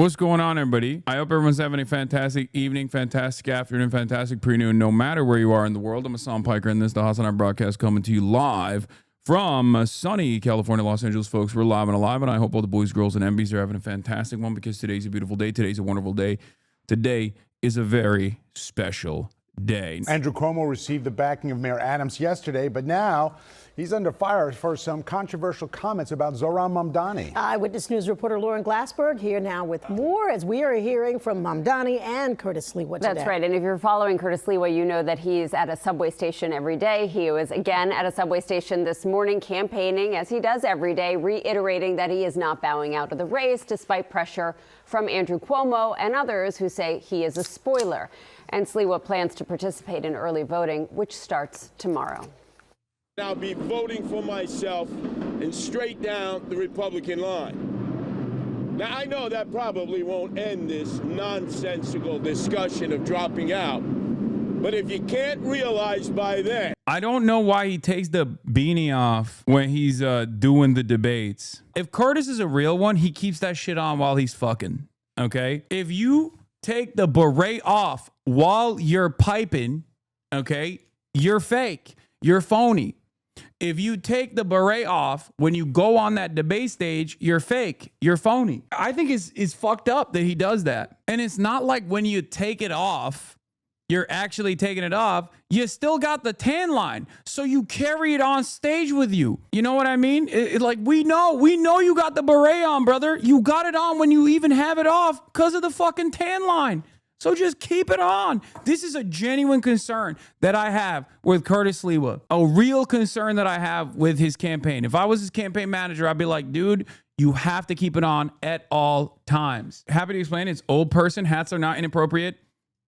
What's going on, everybody? I hope everyone's having a fantastic evening, fantastic afternoon, fantastic pre-noon, no matter where you are in the world. I'm Hassan Piker, and this is the HasanDaily broadcast coming to you live from sunny California, Los Angeles, folks. We're live and alive, and I hope all the boys, girls, and MBs are having a fantastic one because today's a beautiful day. Today's a wonderful day. Today is a very special day. Andrew Cuomo received the backing of Mayor Adams yesterday, but now he's under fire for some controversial comments about Zohran Mamdani. Eyewitness News reporter Lauren Glassberg here now with more as we are hearing from Mamdani and Curtis SLIWA today. That's right. And if you're following Curtis SLIWA, you know that he's at a subway station every day. He was again at a subway station this morning campaigning, as he does every day, reiterating that he is not bowing out of the race despite pressure from Andrew Cuomo and others who say he is a spoiler. And SLIWA plans to participate in early voting, which starts tomorrow. I'll be voting for myself and straight down the Republican line. Now, I know that probably won't end this nonsensical discussion of dropping out, but if you can't realize by then... I don't know why he takes the beanie off when he's doing the debates. If Curtis is a real one, he keeps that shit on while he's fucking, okay? If you take the beret off while you're piping, okay, you're fake. You're phony. If you take the beret off when you go on that debate stage, you're fake. You're phony. I think it's fucked up that he does that. And it's not like when you take it off, you're actually taking it off. You still got the tan line. So you carry it on stage with you. You know what I mean? Like, we know you got the beret on, brother. You got it on when you even have it off because of the fucking tan line. So just keep it on. This is a genuine concern that I have with Curtis SLIWA. A real concern that I have with his campaign. If I was his campaign manager, I'd be like, dude, you have to keep it on at all times. Happy to explain. It's old person. Hats are not inappropriate.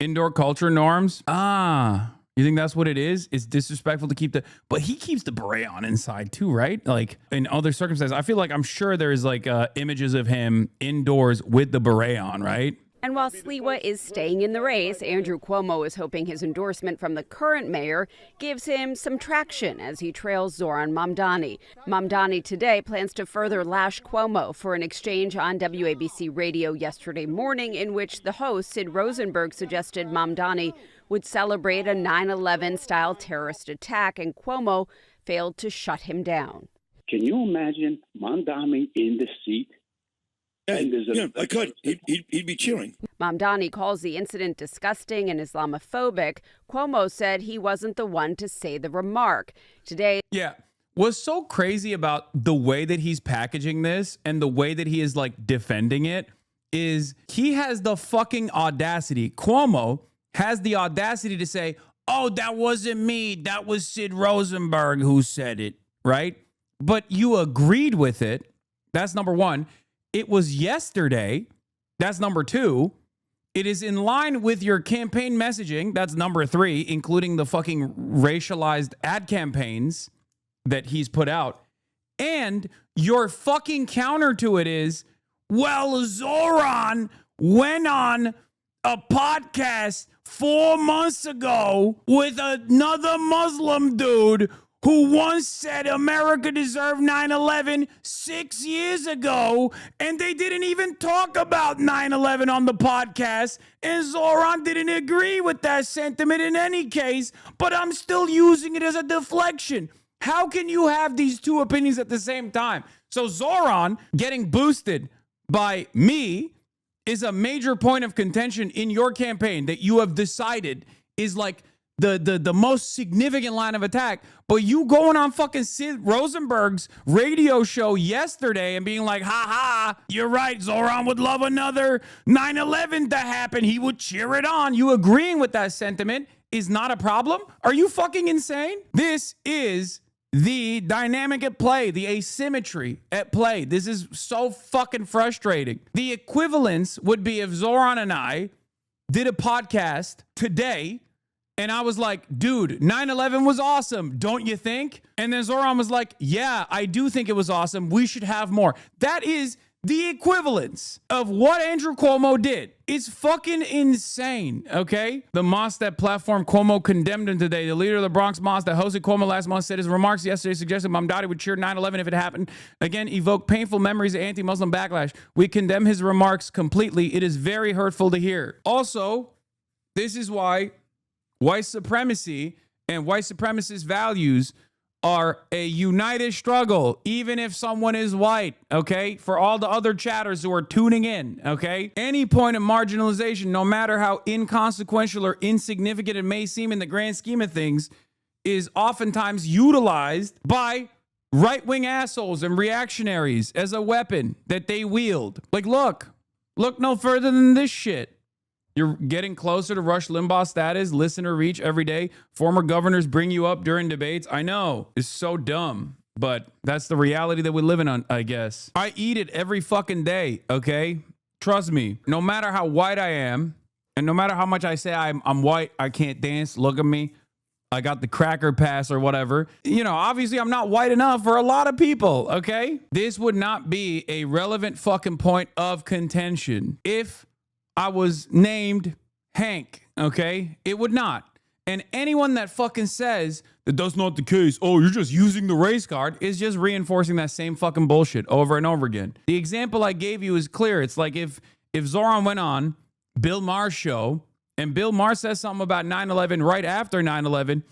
Indoor culture norms. You think that's what it is? It's disrespectful to keep the... But he keeps the beret on inside too, right? Like in other circumstances. I feel like I'm sure there's like images of him indoors with the beret on, right? And while SLIWA is staying in the race, Andrew Cuomo is hoping his endorsement from the current mayor gives him some traction as he trails Zohran Mamdani. Mamdani today plans to further lash Cuomo for an exchange on WABC radio yesterday morning in which the host, Sid Rosenberg, suggested Mamdani would celebrate a 9/11-style terrorist attack, and Cuomo failed to shut him down. Can you imagine Mamdani in the seat? Yeah, I could. He'd be cheering. Mamdani calls the incident disgusting and Islamophobic. Cuomo said he wasn't the one to say the remark. Today, yeah. What's so crazy about the way that he's packaging this and the way that he is like defending it is he has the fucking audacity. Cuomo has the audacity to say, oh, that wasn't me. That was Sid Rosenberg who said it, right? But you agreed with it. That's number one. It was yesterday. That's number two. It is in line with your campaign messaging. That's number three, including the fucking racialized ad campaigns that he's put out. And your fucking counter to it is, well, Zohran went on a podcast 4 months ago with another Muslim dude who once said America deserved 9/11 6 years ago, and they didn't even talk about 9/11 on the podcast, and Zohran didn't agree with that sentiment in any case, but I'm still using it as a deflection. How can you have these two opinions at the same time? So Zohran getting boosted by me is a major point of contention in your campaign that you have decided is like the most significant line of attack. But you going on fucking Sid Rosenberg's radio show yesterday and being like, ha, you're right, Zohran would love another 9/11 to happen. He would cheer it on. You agreeing with that sentiment is not a problem? Are you fucking insane? This is the dynamic at play, the asymmetry at play. This is so fucking frustrating. The equivalence would be if Zohran and I did a podcast today and I was like, dude, 9/11 was awesome, don't you think? And then Zohran was like, yeah, I do think it was awesome. We should have more. That is the equivalence of what Andrew Cuomo did. It's fucking insane, okay? The mosque that platform Cuomo condemned him today, the leader of the Bronx mosque that hosted Cuomo last month, said his remarks yesterday suggested Mamdani would cheer 9/11 if it happened. Again, evoke painful memories of anti-Muslim backlash. We condemn his remarks completely. It is very hurtful to hear. Also, this is why white supremacy and white supremacist values are a united struggle, even if someone is white, okay? For all the other chatters who are tuning in, okay? Any point of marginalization, no matter how inconsequential or insignificant it may seem in the grand scheme of things, is oftentimes utilized by right-wing assholes and reactionaries as a weapon that they wield. Like, look no further than this shit. You're getting closer to Rush Limbaugh status, listener reach every day. Former governors bring you up during debates. I know, it's so dumb, but that's the reality that we live in, I guess. I eat it every fucking day, okay? Trust me, no matter how white I am, and no matter how much I say I'm white, I can't dance, look at me, I got the cracker pass or whatever. You know, obviously I'm not white enough for a lot of people, okay? This would not be a relevant fucking point of contention if I was named Hank, okay? It would not. And anyone that fucking says that that's not the case, oh, you're just using the race card, is just reinforcing that same fucking bullshit over and over again. The example I gave you is clear. It's like if Zohran went on Bill Maher's show and Bill Maher says something about 9/11 right after 9/11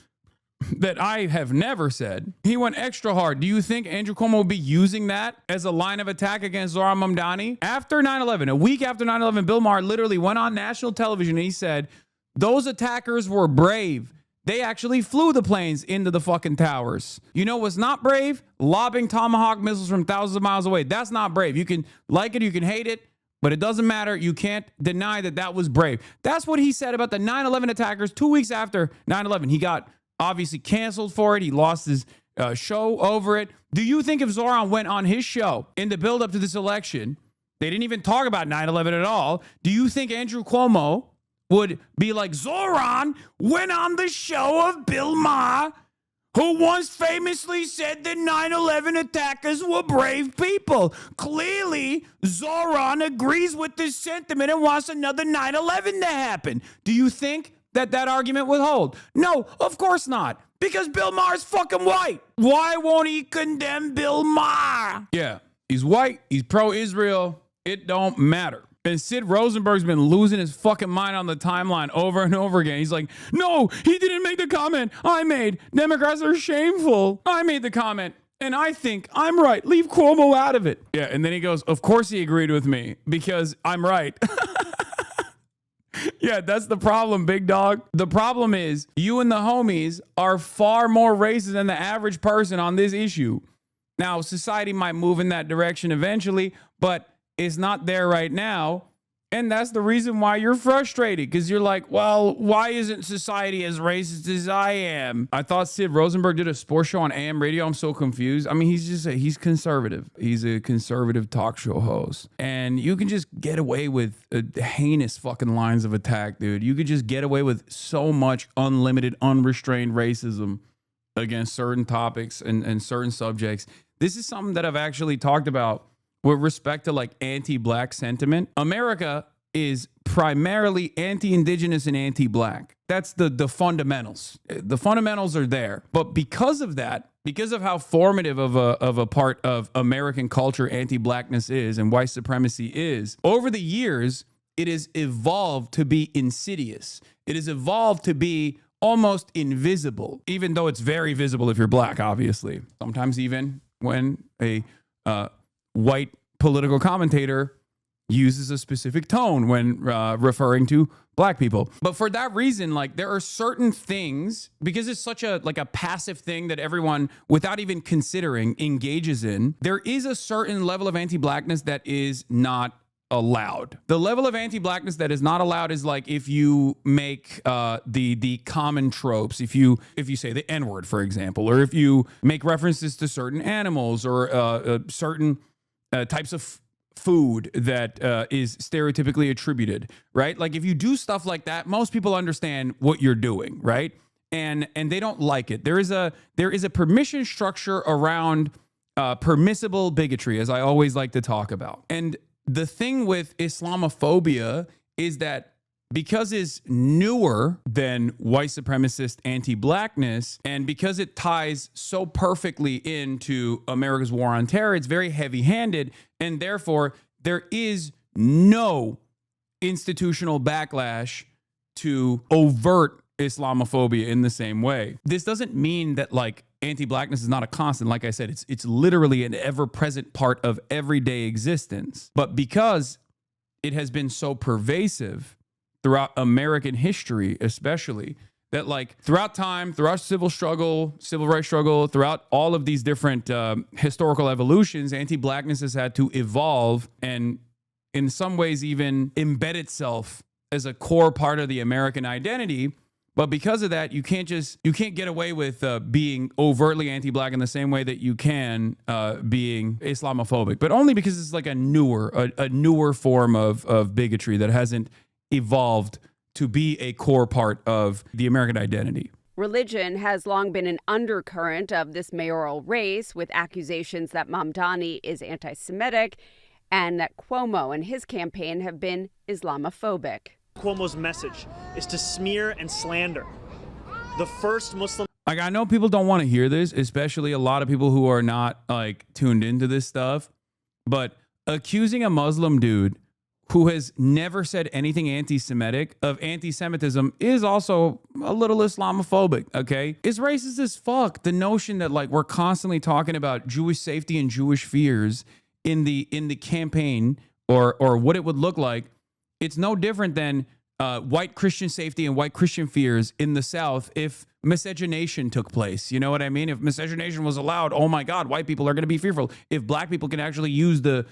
that I have never said. He went extra hard. Do you think Andrew Cuomo will be using that as a line of attack against Zohran Mamdani? After 9/11, a week after 9/11, Bill Maher literally went on national television and he said, those attackers were brave. They actually flew the planes into the fucking towers. You know what's not brave? Lobbing Tomahawk missiles from thousands of miles away. That's not brave. You can like it, you can hate it, but it doesn't matter. You can't deny that that was brave. That's what he said about the 9/11 attackers 2 weeks after 9/11. He got obviously canceled for it. He lost his show over it. Do you think if Zohran went on his show in the build up to this election, they didn't even talk about 9/11 at all, do you think Andrew Cuomo would be like, Zohran went on the show of Bill Maher, who once famously said that 9/11 attackers were brave people? Clearly, Zohran agrees with this sentiment and wants another 9/11 to happen. Do you think that argument would hold? No, of course not. Because Bill Maher's fucking white. Why won't he condemn Bill Maher? Yeah, he's white. He's pro-Israel. It don't matter. And Sid Rosenberg's been losing his fucking mind on the timeline over and over again. He's like, no, he didn't make the comment I made. Democrats are shameful. I made the comment. And I think I'm right. Leave Cuomo out of it. Yeah, and then he goes, of course he agreed with me because I'm right. Yeah, that's the problem, big dog. The problem is you and the homies are far more racist than the average person on this issue. Now, society might move in that direction eventually, but it's not there right now. And that's the reason why you're frustrated, because you're like, well, why isn't society as racist as I am? I thought Sid Rosenberg did a sports show on AM radio. I'm so confused. I mean, he's conservative. He's a conservative talk show host. And you can just get away with heinous fucking lines of attack, dude. You could just get away with so much unlimited, unrestrained racism against certain topics and certain subjects. This is something that I've actually talked about with respect to like anti-black sentiment. America is primarily anti-indigenous and anti-black. That's the fundamentals. The fundamentals are there. But because of that, because of how formative of a part of American culture anti-blackness is and white supremacy is, over the years, it has evolved to be insidious. It has evolved to be almost invisible, even though it's very visible if you're black, obviously. Sometimes even when a white political commentator uses a specific tone when referring to black people. But for that reason, like, there are certain things, because it's such a passive thing that everyone, without even considering, engages in, there is a certain level of anti-blackness that is not allowed. The level of anti-blackness that is not allowed is like if you make the common tropes, if you say the N-word, for example, or if you make references to certain animals or certain types of food that is stereotypically attributed, right? Like if you do stuff like that, most people understand what you're doing, right? And they don't like it. There is a permission structure around permissible bigotry, as I always like to talk about. And the thing with Islamophobia is that because it's newer than white supremacist anti-blackness, and because it ties so perfectly into America's war on terror, it's very heavy-handed, and therefore there is no institutional backlash to overt Islamophobia in the same way. This doesn't mean that like anti-blackness is not a constant. Like I said, it's literally an ever-present part of everyday existence. But because it has been so pervasive throughout American history, especially, that like throughout time, throughout civil rights struggle, throughout all of these different historical evolutions, anti-blackness has had to evolve and in some ways even embed itself as a core part of the American identity. But because of that, you can't get away with being overtly anti-black in the same way that you can being Islamophobic, but only because it's like a newer form of bigotry that hasn't evolved to be a core part of the American identity. Religion has long been an undercurrent of this mayoral race, with accusations that Mamdani is anti-Semitic and that Cuomo and his campaign have been Islamophobic. Cuomo's message is to smear and slander the first Muslim. Like, I know people don't want to hear this, especially a lot of people who are not like tuned into this stuff, but accusing a Muslim dude who has never said anything anti-Semitic of anti-Semitism is also a little Islamophobic, okay? It's racist as fuck. The notion that like we're constantly talking about Jewish safety and Jewish fears in the campaign or what it would look like, it's no different than white Christian safety and white Christian fears in the South if miscegenation took place. You know what I mean? If miscegenation was allowed, oh my God, white people are going to be fearful. If black people can actually use the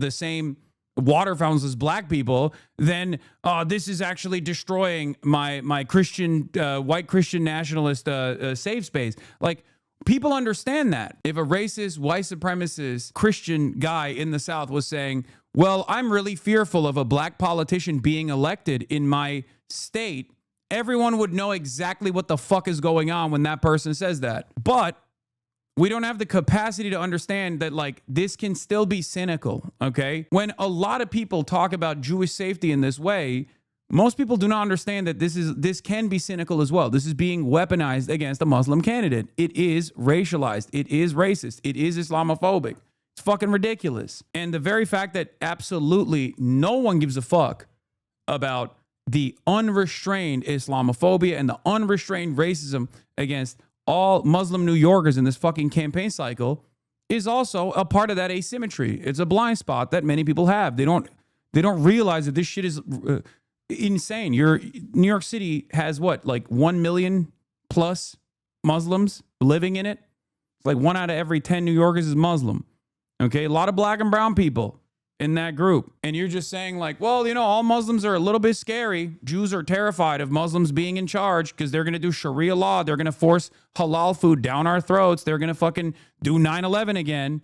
same water fountains as black people, then this is actually destroying my Christian white Christian nationalist safe space. Like, people understand that. If a racist, white supremacist Christian guy in the South was saying, well, I'm really fearful of a black politician being elected in my state, everyone would know exactly what the fuck is going on when that person says that. But we don't have the capacity to understand that, like, this can still be cynical, okay? When a lot of people talk about Jewish safety in this way, most people do not understand that this can be cynical as well. This is being weaponized against a Muslim candidate. It is racialized. It is racist. It is Islamophobic. It's fucking ridiculous. And the very fact that absolutely no one gives a fuck about the unrestrained Islamophobia and the unrestrained racism against all Muslim New Yorkers in this fucking campaign cycle is also a part of that asymmetry. It's a blind spot that many people have. They don't realize that this shit is insane. New York City has what, like 1 million plus Muslims living in it. It's like 1 out of every 10 New Yorkers is Muslim. Okay, a lot of black and brown people in that group. And you're just saying like, well, you know, all Muslims are a little bit scary. Jews are terrified of Muslims being in charge because they're going to do Sharia law. They're going to force halal food down our throats. They're going to fucking do 9/11 again.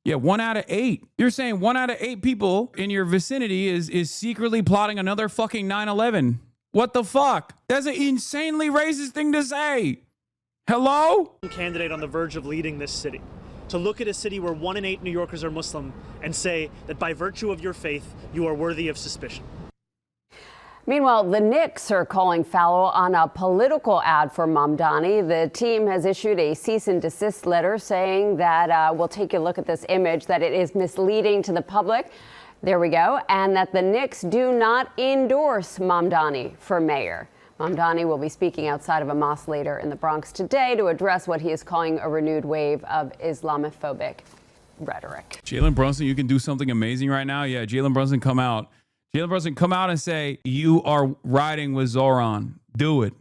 Yeah, 1 out of 8. You're saying 1 out of 8 people in your vicinity is secretly plotting another fucking 9/11. What the fuck? That's an insanely racist thing to say. Hello? Candidate on the verge of leading this city. To look at a city where 1 in 8 New Yorkers are Muslim and say that by virtue of your faith, you are worthy of suspicion. Meanwhile, the Knicks are calling foul on a political ad for Mamdani. The team has issued a cease and desist letter saying that we'll take a look at this image, that it is misleading to the public. There we go. And that the Knicks do not endorse Mamdani for mayor. Mamdani will be speaking outside of a mosque later in the Bronx today to address what he is calling a renewed wave of Islamophobic rhetoric. Jalen Brunson, you can do something amazing right now. Yeah, Jalen Brunson, come out. Jalen Brunson, come out and say, you are riding with Zohran. Do it.